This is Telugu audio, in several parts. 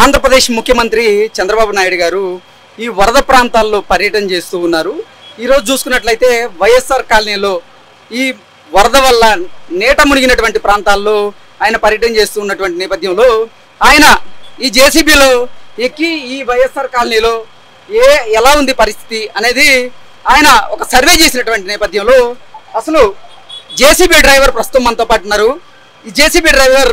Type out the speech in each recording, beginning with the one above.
ఆంధ్రప్రదేశ్ ముఖ్యమంత్రి చంద్రబాబు నాయుడు గారు ఈ వరద ప్రాంతాల్లో పర్యటన చేస్తూ ఉన్నారు. ఈరోజు చూసుకున్నట్లయితే వైఎస్ఆర్ కాలనీలో ఈ వరద వల్ల నేట మునిగినటువంటి ప్రాంతాల్లో ఆయన పర్యటన చేస్తూ ఉన్నటువంటి నేపథ్యంలో ఆయన ఈ జేసీబీలో ఎక్కి ఈ వైఎస్ఆర్ కాలనీలో ఎలా ఉంది పరిస్థితి అనేది ఆయన ఒక సర్వే చేసినటువంటి నేపథ్యంలో అసలు జేసీబీ డ్రైవర్ ప్రస్తుతం మనతో పాటు ఉన్నారు. ఈ జేసీబీ డ్రైవర్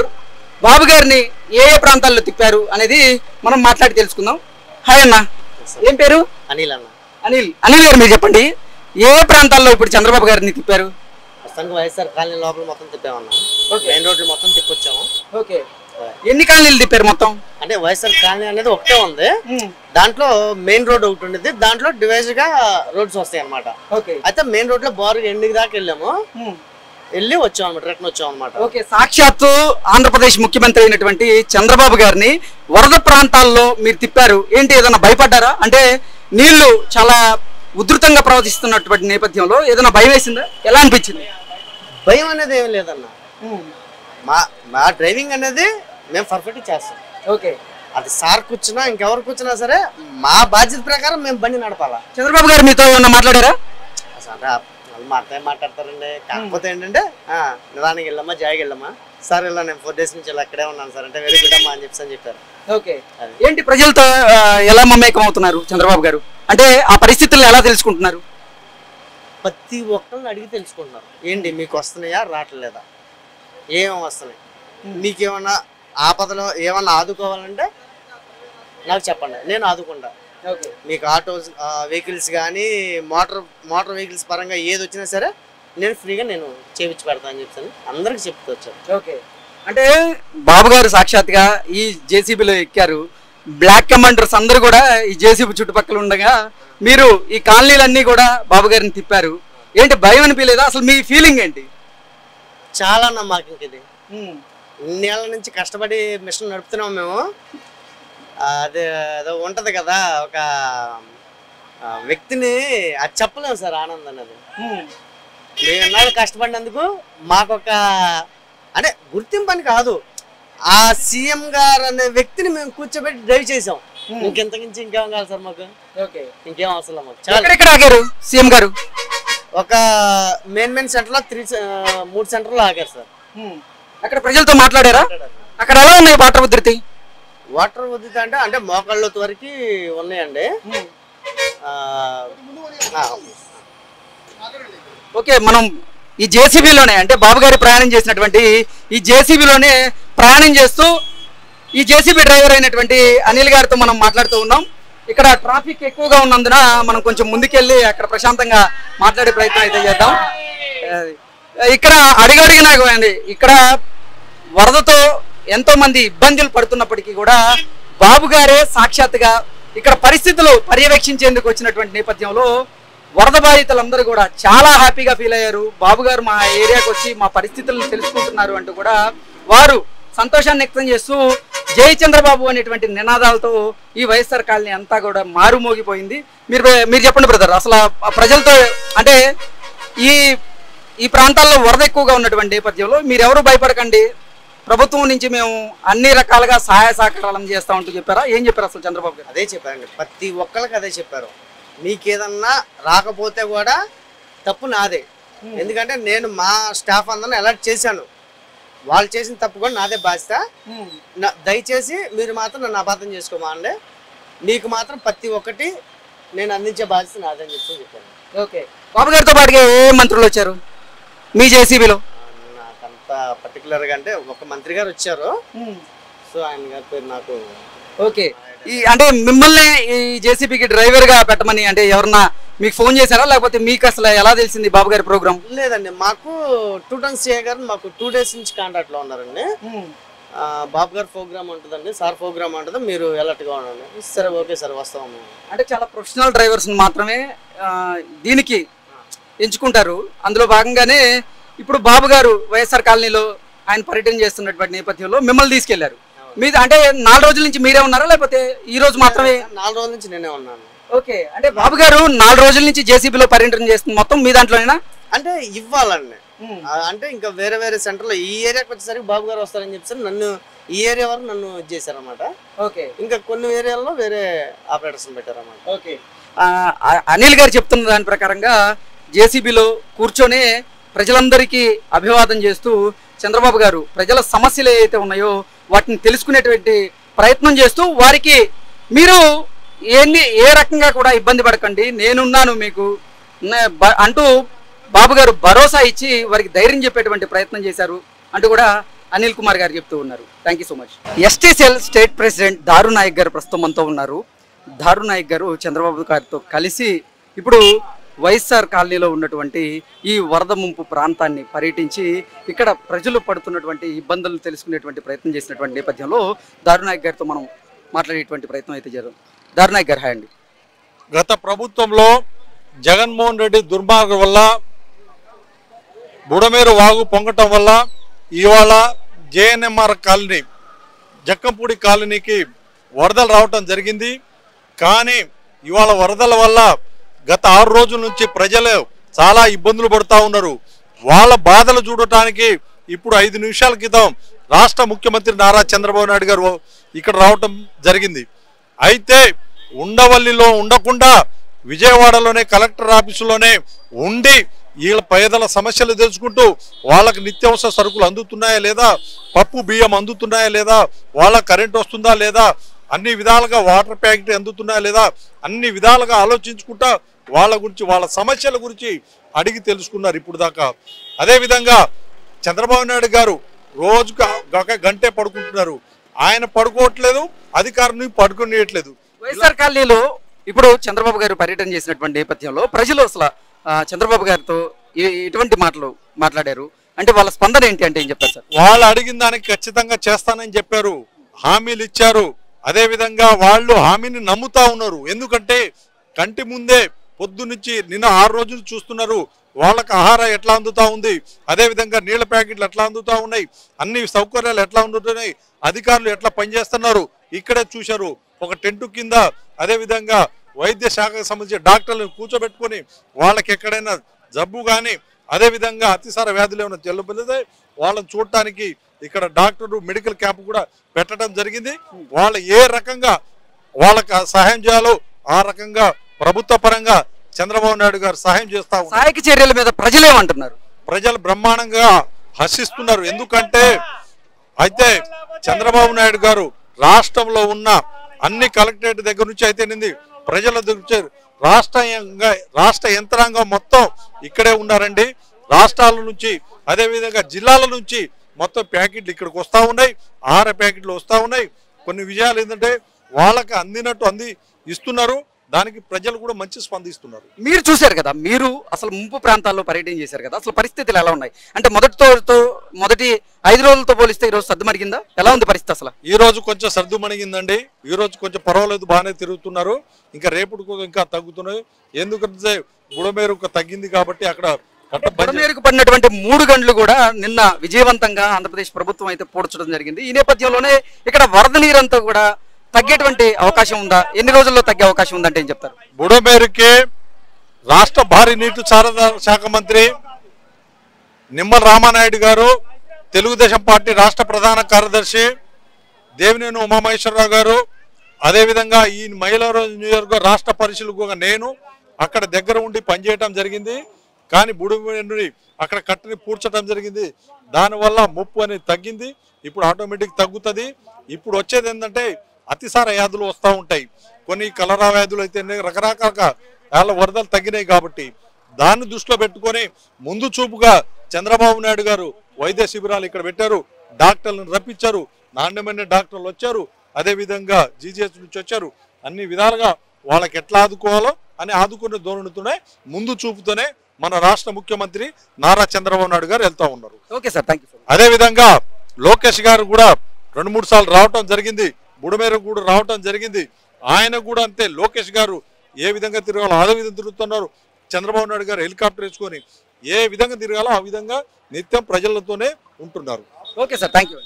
బాబు గారిని ఏ ప్రాంతాల్లో తిప్పారు అనేది మనం మాట్లాడి తెలుసుకుందాం. హాయ్ అన్న, ఏం పేరు? అనిల్ అన్న. అనిల్ గారు మీరు చెప్పండి, ఏ ప్రాంతాల్లో ఇప్పుడు చంద్రబాబు గారిని తిప్పారు? ప్రస్తుతానికి వైఎస్ఆర్ కాలనీ లోపల మొత్తం తిప్పామన్నా. మెయిన్ రోడ్లు మొత్తం తిప్పొచ్చాము. ఓకే, ఎన్ని కాలనీలు తిప్పారు మొత్తం? అంటే వైఎస్ఆర్ కాలనీ అనేది ఒకటే ఉంది, దాంట్లో మెయిన్ రోడ్ ఒకటి ఉండేది, దాంట్లో డివైజ్ గా రోడ్స్ వస్తాయి అనమాట. అయితే మెయిన్ రోడ్ లో బారు ఎండింగ్ దాకా వెళ్ళాము, వెళ్ళి వచ్చాం అనమాట, రిటర్న్ వచ్చాం అనమాట. ఓకే, సాక్షాత్తు ఆంధ్రప్రదేశ్ ముఖ్యమంత్రి అయినటువంటి చంద్రబాబు గారిని వరద ప్రాంతాల్లో మీరు తిప్పారు. ఏంటి, ఏదైనా భయపడ్డారా? అంటే నీళ్లు చాలా ఉధృతంగా ప్రవర్తిస్తున్నటువంటి నేపథ్యంలో ఏదైనా భయం వేసిందా? ఎలా అనిపించింది? భయం అనేది ఏం లేదన్న, మా డ్రైవింగ్ అనేది మేము పర్ఫెక్ట్ చేస్తాం. ఓకే, అది సార్ కూర్చున్నా ఇంకెవరు కూర్చున్నా సరే మా బాధ్యత ప్రకారం మేము బండి నడపాలా. చంద్రబాబు గారు మీతో ఏమన్నా మాట్లాడారా? అంటే వాళ్ళు మాట్లాడే మాట్లాడతారండి, కాకపోతే ఏంటంటే నిదానికి వెళ్ళమ్మా, జాయికి వెళ్ళమ్మా సార్, ఇలా నేను 4 days నుంచి ఇలా అక్కడే ఉన్నాను సార్ అంటే వెరీ గుడ్ అమ్మా అని చెప్పారు. ఓకే, ఏంటి ప్రజలతో ఎలా మమేకం అవుతున్నారు చంద్రబాబు గారు? అంటే ఆ పరిస్థితులను ఎలా తెలుసుకుంటున్నారు? ప్రతి ఒక్కరిని అడిగి తెలుసుకుంటున్నారు. ఏంటి మీకు వస్తున్నాయా రావట్లేదా, ఏమేమి వస్తున్నాయి, మీకేమన్నా ఆపదలో ఏమన్నా ఆదుకోవాలంటే నాకు చెప్పండి, నేను ఆదుకుంటా. మీకు ఆటో వెహికల్స్ కానీ మోటార్ వెహికల్స్ పరంగా ఏది వచ్చినా సరే నేను ఫ్రీగా నేను చేయించి పెడతా అని చెప్తాను, అందరికి చెప్తూ వచ్చాను. ఓకే, అంటే బాబు గారు సాక్షాత్గా ఈ జేసీబీలో ఎక్కారు, బ్లాక్ కమాండర్స్ అందరూ కూడా ఈ జేసీబీ చుట్టుపక్కల ఉండగా మీరు ఈ కాలనీలన్నీ కూడా బాబు గారిని తిప్పారు. ఏంటి, భయం అనిపించలేదా? అసలు మీ ఫీలింగ్ ఏంటి? చాలా నమ్మకం ఇంక ఇది, ఇన్నేళ్ళ నుంచి కష్టపడి మిషన్ నడుపుతున్నాం మేము. అదే ఏదో ఉంటది కదా ఒక వ్యక్తిని, అది చెప్పలేము సార్ ఆనందం అన్నది. మేము ఎన్నాళ్ళు కష్టపడినందుకు మాకొక అంటే గుర్తింపు అని కాదు, ఆ సీఎం గారు అనే వ్యక్తిని మేము కూర్చోబెట్టి డ్రైవ్ చేసాం. ఇంకెంతకించి ఇంకేం కావాలి సార్ మాకు, ఇంకేం అవసరం మాకు. ఎక్కడ ఆగారు సీఎం గారు? ఒక మెయిన్ సెంటర్ లో 3 సెంటర్లు ఆగారు సార్. అక్కడ ప్రజలతో మాట్లాడారా? అక్కడ ఎలా ఉన్నాయి వాటర్ ఉధృతి? వాటర్ ఉధృతి అంటే మోకాళ్ళ వరకు ఉన్నాయండి. ఓకే, మనం ఈ జేసీబీలోనే అంటే బాబు గారి ప్రయాణం చేసినటువంటి ఈ జేసీబీలోనే ప్రయాణం చేస్తూ ఈ జేసీబీ డ్రైవర్ అయినటువంటి అనిల్ గారితో మనం మాట్లాడుతూ ఉన్నాం. ఇక్కడ ట్రాఫిక్ ఎక్కువగా ఉన్నందున మనం కొంచెం ముందుకెళ్ళి అక్కడ ప్రశాంతంగా మాట్లాడే ప్రయత్నం అయితే చేద్దాం. ఇక్కడ అడిగడిగినా ఇక్కడ వరదతో ఎంతో మంది ఇబ్బందులు పడుతున్నప్పటికీ కూడా బాబు గారే సాక్షాత్తుగా ఇక్కడ పరిస్థితులు పర్యవేక్షించేందుకు వచ్చినటువంటి నేపథ్యంలో వరద బాధితులందరూ కూడా చాలా హ్యాపీగా ఫీల్ అయ్యారు. బాబు గారు మా ఏరియాకి వచ్చి మా పరిస్థితులను తెలుసుకుంటున్నారు అంటూ కూడా వారు సంతోషాన్ని వ్యక్తం చేస్తూ జై చంద్రబాబు అనేటువంటి నినాదాలతో ఈ వైఎస్ఆర్ కాలనీ అంతా కూడా మారుమోగిపోయింది. మీరు చెప్పండి బ్రదర్, అసలు ప్రజలతో అంటే ఈ ప్రాంతాల్లో వరద ఎక్కువగా ఉన్నటువంటి నేపథ్యంలో మీరెవరూ భయపడకండి, ప్రభుత్వం నుంచి మేము అన్ని రకాలుగా సహాయ సహకారాలను చేస్తా ఉంటూ చెప్పారా? ఏం చెప్పారు అసలు చంద్రబాబు గారు? అదే చెప్పారండి, ప్రతి ఒక్కరికి అదే చెప్పారు. మీకేదన్నా రాకపోతే కూడా తప్పు నాదే, ఎందుకంటే నేను మా స్టాఫ్ అందరిని అలర్ట్ చేశాను, వాళ్ళు చేసిన తప్పు కూడా నాదే బాధ్యత. దయచేసి మీరు మాత్రం నన్ను అపార్థం చేసుకోమా అండి, మీకు మాత్రం ప్రతి ఒక్కటి నేను అందించే బాధ్యత నాదని చెప్పాను. ఓకే, బాబు గారితో పాటుగా ఏ మంత్రులు వచ్చారు మీ జేసీబీలో? నాకంత పర్టికులర్గా అంటే ఒక మంత్రి గారు వచ్చారు, సో ఆయన గారి పేరు నాకు. ఓకే, అంటే మిమ్మల్ని ఈ జేసీబీకి డ్రైవర్ గా పెట్టమని అంటే ఎవరన్నా మీకు ఫోన్ చేశారా, లేకపోతే మీకు అసలు ఎలా తెలిసింది బాబు గారి ప్రోగ్రామ్? లేదండి, మాకు 2 టన్స్ సిఐ గారు మాకు 2 days నుంచి కాంటాక్ట్ లో ఉన్నారండి. బాబు గారు ప్రోగ్రామ్ ఉంటుందండి, సార్ ప్రోగ్రామ్ ఉంటుంది, మీరు అలర్ట్ గా ఉండండి. సరే ఓకే సార్ వస్తాము. అంటే చాలా ప్రొఫెషనల్ డ్రైవర్స్ మాత్రమే దీనికి ఎంచుకుంటారు. అందులో భాగంగానే ఇప్పుడు బాబు గారు వైఎస్ఆర్ కాలనీలో ఆయన పర్యటన చేస్తున్నటువంటి నేపథ్యంలో మిమ్మల్ని తీసుకెళ్లారు. మీరు అంటే 4 రోజుల నుంచి మీరే ఉన్నారా, లేకపోతే ఈ రోజు మాత్రమే? 4 రోజుల నుంచి నేనే ఉన్నాను. ఓకే, అంటే బాబు గారు 4 రోజుల నుంచి జేసీబీలో పర్యటన చేస్తుంది, మొత్తం మీ దాంట్లోనేనా? అంటే ఇవ్వాలండి, అంటే ఇంకా వేరే వేరే సెంటర్లో ఈ ఏరియాకి వచ్చేసరికి బాబు గారు వస్తారని చెప్పేసి నన్ను ఈ ఏరియా వరకు నన్ను చేశారన్నమాట. ఓకే. ఇంకా కొన్ని ఏరియాల్లో వేరే ఆపరేటర్స్ పెట్టారన్నమాట. ఓకే. అనిల్ గారు చెప్తున్న దాని ప్రకారంగా జేసీబీలో కూర్చొని ప్రజలందరికీ అభివాదం చేస్తూ చంద్రబాబు గారు ప్రజల సమస్యలు ఏవైతే ఉన్నాయో వాటిని తెలుసుకునేటువంటి ప్రయత్నం చేస్తూ వారికి మీరు ఏ రకంగా కూడా ఇబ్బంది పడకండి, నేనున్నాను మీకు అంటూ బాబు గారు భరోసా ఇచ్చి వారికి ధైర్యం చెప్పేటువంటి ప్రయత్నం చేశారు అంటూ కూడా అనిల్ కుమార్ గారు చెప్తూ ఉన్నారు. Thank you so much. STCL state president దారు నాయక్ గారు ప్రస్తుతం మనతో ఉన్నారు. దారు నాయక్ గారు చంద్రబాబు గారితో కలిసి ఇప్పుడు వైఎస్ఆర్ కాలనీలో ఉన్నటువంటి ఈ వరద ముంపు ప్రాంతాన్ని పర్యటించి ఇక్కడ ప్రజలు పడుతున్నటువంటి ఇబ్బందులు తెలుసుకునేటువంటి ప్రయత్నం చేసినటువంటి నేపథ్యంలో దారు నాయక్ గారితో మనం మాట్లాడేటువంటి ప్రయత్నం అయితే జరుగుతుంది. దారు నాయక్ గారు హాయ్ అండి. గత ప్రభుత్వంలో జగన్మోహన్ రెడ్డి దుర్మార్గం వల్ల బుడమేరు వాగు పొంగటం వల్ల ఇవాళ జేఎన్ఎంఆర్ కాలనీ జక్కంపూడి కాలనీకి వరదలు రావటం జరిగింది. కానీ ఇవాళ వరదల వల్ల గత 6 రోజుల నుంచి ప్రజలు చాలా ఇబ్బందులు పడుతూ ఉన్నారు. వాళ్ళ బాధలు చూడటానికి ఇప్పుడు 5 నిమిషాల క్రితం రాష్ట్ర ముఖ్యమంత్రి నారా చంద్రబాబు నాయుడు గారు ఇక్కడ రావటం జరిగింది. అయితే ఉండవల్లిలో ఉండకుండా విజయవాడలోనే కలెక్టర్ ఆఫీసులోనే ఉండి వీళ్ళ పేదల సమస్యలు తెలుసుకుంటూ వాళ్ళకి నిత్యావసర సరుకులు అందుతున్నాయా లేదా, పప్పు బియ్యం అందుతున్నాయా లేదా, వాళ్ళ కరెంట్ వస్తుందా లేదా, అన్ని విధాలుగా వాటర్ ప్యాకెట్ అందుతున్నాయా లేదా, అన్ని విధాలుగా ఆలోచించుకుంటా వాళ్ళ గురించి వాళ్ళ సమస్యల గురించి అడిగి తెలుసుకున్నారు ఇప్పుడు దాకా. అదేవిధంగా చంద్రబాబు నాయుడు గారు రోజుకు ఒక గంటే పడుకుంటున్నారు. ఆయన పడుకోవట్లేదు, అధికారులు పడుకునేయట్లేదు. వైఎస్ఆర్ కాలనీలో ఇప్పుడు చంద్రబాబు గారు పర్యటన చేసినటువంటి నేపథ్యంలో ప్రజలు అసలు చంద్రబాబు గారితో ఎటువంటి మాటలు మాట్లాడారు అంటే వాళ్ళ స్పందన ఏంటి అంటే ఏం చెప్తారు సార్? వాళ్ళు అడిగిన దానికి ఖచ్చితంగా చేస్తానని చెప్పారు, హామీలు ఇచ్చారు. అదేవిధంగా వాళ్ళు హామీని నమ్ముతా ఉన్నారు. ఎందుకంటే కంటి ముందే పొద్దు నుంచి నిన్న 6 రోజులు చూస్తున్నారు. వాళ్ళకి ఆహారం ఎట్లా అందుతా ఉంది, అదేవిధంగా నీళ్ల ప్యాకెట్లు ఎట్లా అందుతా ఉన్నాయి, అన్ని సౌకర్యాలు ఎట్లా అందుతున్నాయి, అధికారులు ఎట్లా పనిచేస్తున్నారు ఇక్కడే చూశారు. ఒక టెంటు కింద అదేవిధంగా వైద్య శాఖకు సంబంధించిన డాక్టర్లను కూర్చోబెట్టుకొని వాళ్ళకి ఎక్కడైనా జబ్బు కానీ అదేవిధంగా అతిసార వ్యాధులు ఏమైనా తెల్లబడితే వాళ్ళని చూడటానికి ఇక్కడ డాక్టరు మెడికల్ క్యాంప్ కూడా పెట్టడం జరిగింది. వాళ్ళు ఏ రకంగా వాళ్ళకి సహాయం చేయాలో ఆ రకంగా ప్రభుత్వ పరంగా చంద్రబాబు నాయుడు గారు సహాయం చేస్తా ఉన్నారు. సహాయక చర్యల మీద ప్రజలు ఏమంటున్నారు? ప్రజలు బ్రహ్మాండంగా హర్షిస్తున్నారు. ఎందుకంటే అయితే చంద్రబాబు నాయుడు గారు రాష్ట్రంలో ఉన్న అన్ని కలెక్టరేట్ దగ్గర నుంచి అయితేనింది ప్రజల దగ్గర రాష్ట్ర యంత్రాంగం మొత్తం ఇక్కడే ఉన్నారండి. రాష్ట్రాల నుంచి అదేవిధంగా జిల్లాల నుంచి మొత్తం ప్యాకెట్లు ఇక్కడికి వస్తూ ఉన్నాయి, ఆహార ప్యాకెట్లు వస్తూ ఉన్నాయి. కొన్ని విషయాలు ఏంటంటే వాళ్ళకి అందినట్టు ఇస్తున్నారు. దానికి ప్రజలు కూడా మంచి స్పందిస్తున్నారు. మీరు చూశారు కదా, మీరు అసలు ముంపు ప్రాంతాల్లో పర్యటన చేశారు కదా, అసలు పరిస్థితులు ఎలా ఉన్నాయి అంటే మొదటి 5 రోజులతో పోలిస్తే ఈరోజు సర్దుమణిగిందా? ఎలా ఉంది పరిస్థితి అసలు? ఈ రోజు కొంచెం సర్దుమణిగిందండి. ఈ రోజు కొంచెం పర్వాలేదు, బాగానే తిరుగుతున్నారు. ఇంకా రేపుడు ఇంకా తగ్గుతున్నాయి. ఎందుకంటే బుడమేరు తగ్గింది కాబట్టి అక్కడ బుడమేరుకు పడినటువంటి 3 గంటలు కూడా నిన్న విజయవంతంగా ఆంధ్రప్రదేశ్ ప్రభుత్వం అయితే పూడ్చడం జరిగింది. ఈ నేపథ్యంలోనే ఇక్కడ వరద నీరంతా కూడా తగ్గేటువంటి అవకాశం ఉందా? ఎన్ని రోజుల్లో తగ్గే అవకాశం ఉందంటే ఏం చెప్తారు? బుడమేరుకి రాష్ట్ర భారీ నీటిపారుదల శాఖ మంత్రి నిమ్మల రామానాయుడు గారు, తెలుగుదేశం పార్టీ రాష్ట్ర ప్రధాన కార్యదర్శి దేవినేని ఉమామహేశ్వరరావు గారు, అదేవిధంగా ఈ మైలవరం నియోజకవర్గ రాష్ట్ర పరిశీలకుగా నేను అక్కడ దగ్గర ఉండి పనిచేయటం జరిగింది. కానీ బుడమేరుని అక్కడ కట్టని పూడ్చడం జరిగింది. దానివల్ల ముప్పు అనేది తగ్గింది. ఇప్పుడు ఆటోమేటిక్ తగ్గుతుంది. ఇప్పుడు వచ్చేది ఏంటంటే అతిసార వ్యాధులు వస్తూ ఉంటాయి. కొన్ని కలరా వ్యాధులు అయితే రకరకాల వరదలు తగ్గినాయి. కాబట్టి దాన్ని దృష్టిలో పెట్టుకొని ముందు చూపుగా చంద్రబాబు నాయుడు గారు వైద్య శిబిరాలు ఇక్కడ పెట్టారు, డాక్టర్లను రప్పించారు, నాణ్యమైన డాక్టర్లు వచ్చారు, అదేవిధంగా జీజీహెచ్ నుంచి వచ్చారు. అన్ని విధాలుగా వాళ్ళకి ఎట్లా ఆదుకోవాలో అని ఆదుకునే ధోరణితోనే ముందు చూపుతోనే మన రాష్ట్ర ముఖ్యమంత్రి నారా చంద్రబాబు నాయుడు గారు వెళ్తా ఉన్నారు. Okay sir, thank you. అదేవిధంగా లోకేష్ గారు కూడా 2-3 సార్లు రావటం జరిగింది, బుడమేరు కూడా రావటం జరిగింది. ఆయన కూడా అంతే, లోకేష్ గారు ఏ విధంగా తిరగాలో అదే విధంగా తిరుగుతున్నారు. చంద్రబాబు నాయుడు గారు హెలికాప్టర్ వేసుకొని ఏ విధంగా తిరగాలో ఆ విధంగా నిత్యం ప్రజలతోనే ఉంటున్నారు. Okay sir, thank you.